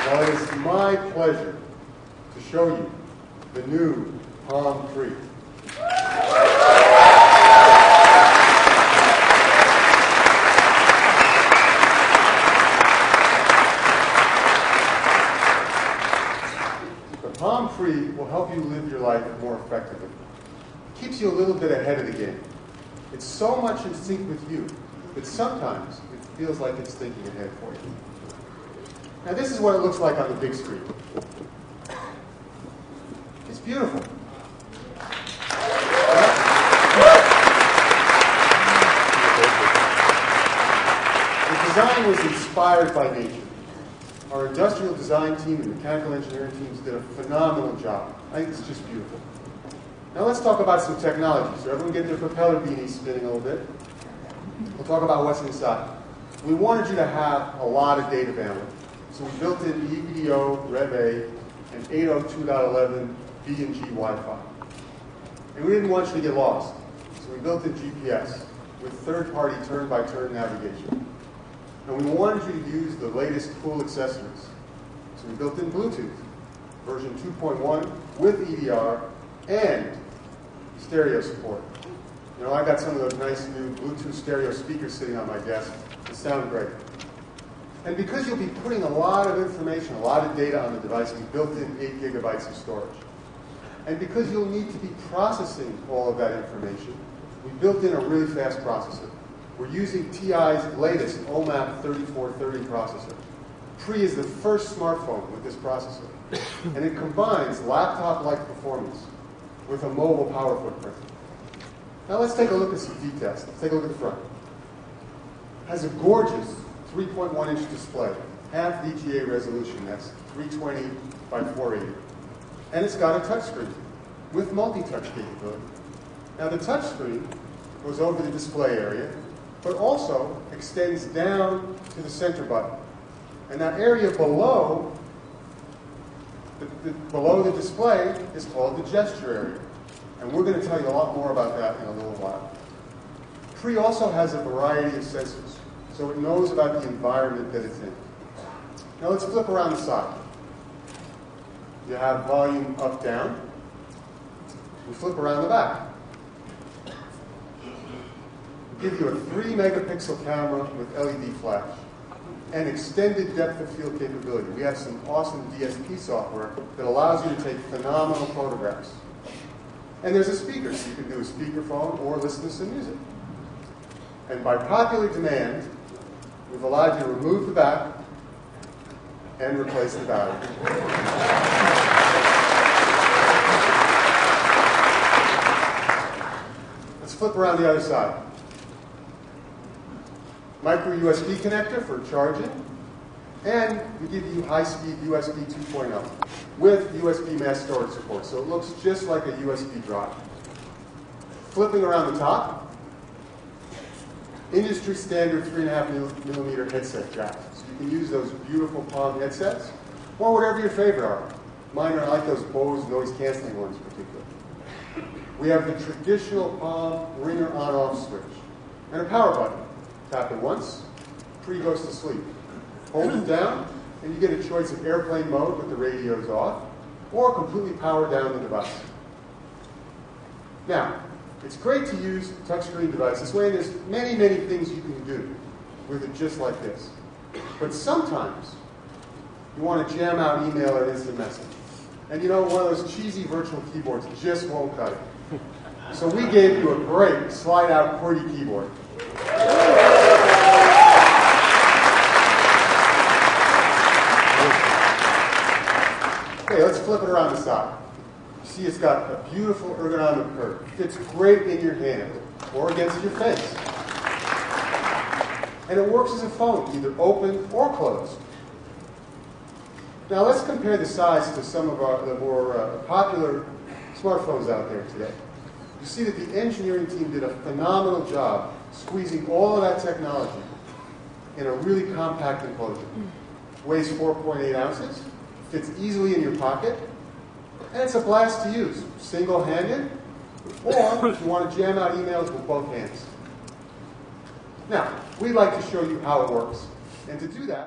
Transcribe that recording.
Well, it is my pleasure to show you the new Palm Pre. The Palm Pre will help you live your life more effectively. It keeps you a little bit ahead of the game. It's so much in sync with you that sometimes it feels like it's thinking ahead for you. Now this is what it looks like on the big screen. It's beautiful. The design was inspired by nature. Our industrial design team and mechanical engineering teams did a phenomenal job. I think it's just beautiful. Now let's talk about some technology. So everyone get their propeller beanies spinning a little bit. We'll talk about what's inside. We wanted you to have a lot of data bandwidth. So we built in EVDO, Rev A, and 802.11 B and G Wi-Fi. And we didn't want you to get lost. So we built in GPS with third-party turn-by-turn navigation. And we wanted you to use the latest cool accessories. So we built in Bluetooth, version 2.1 with EDR and stereo support. You know, I got some of those nice new Bluetooth stereo speakers sitting on my desk. They sound great. And because you'll be putting a lot of information, a lot of data on the device, we built in 8 gigabytes of storage. And because you'll need to be processing all of that information, we built in a really fast processor. We're using TI's latest OMAP 3430 processor. Pre is the first smartphone with this processor. And it combines laptop-like performance with a mobile power footprint. Now let's take a look at some details. Let's take a look at the front. It has a gorgeous 3.1-inch display, half VGA resolution. That's 320 by 480. And it's got a touchscreen with multi-touch capability. Now the touchscreen goes over the display area, but also extends down to the center button. And that area below the display is called the gesture area. And we're going to tell you a lot more about that in a little while. Pre also has a variety of sensors, so it knows about the environment that it's in. Now let's flip around the side. You have volume up, down. We flip around the back. We give you a 3 megapixel camera with LED flash and extended depth of field capability. We have some awesome DSP software that allows you to take phenomenal photographs. And there's a speaker, so you can do a speakerphone or listen to some music. And by popular demand, we've allowed you to remove the back and replace the battery. Let's flip around the other side. Micro USB connector for charging, and we give you high-speed USB 2.0 with USB mass storage support, so it looks just like a USB drive. Flipping around the top, industry standard 3.5 millimeter headset jack. So you can use those beautiful Palm headsets, or whatever your favorite are. Mine are like those Bose noise-canceling ones particularly. We have the traditional Palm ringer on-off switch, and a power button. Tap it once, Pre goes to sleep. Hold it down, and you get a choice of airplane mode with the radios off, or completely power down the device. Now, it's great to use a touchscreen device this way, and there's many, many things you can do with it just like this. But sometimes you want to jam out email or instant message. And you know, one of those cheesy virtual keyboards just won't cut it. So we gave you a great slide-out QWERTY keyboard. Okay, let's flip it around the side. You see it's got a beautiful ergonomic curve. It fits great in your hand or against your face. And it works as a phone, either open or closed. Now let's compare the size to some of the more popular smartphones out there today. You see that the engineering team did a phenomenal job squeezing all of that technology in a really compact enclosure. Weighs 4.8 ounces, fits easily in your pocket, and it's a blast to use, single-handed, or if you want to jam out emails with both hands. Now, we'd like to show you how it works, and to do that,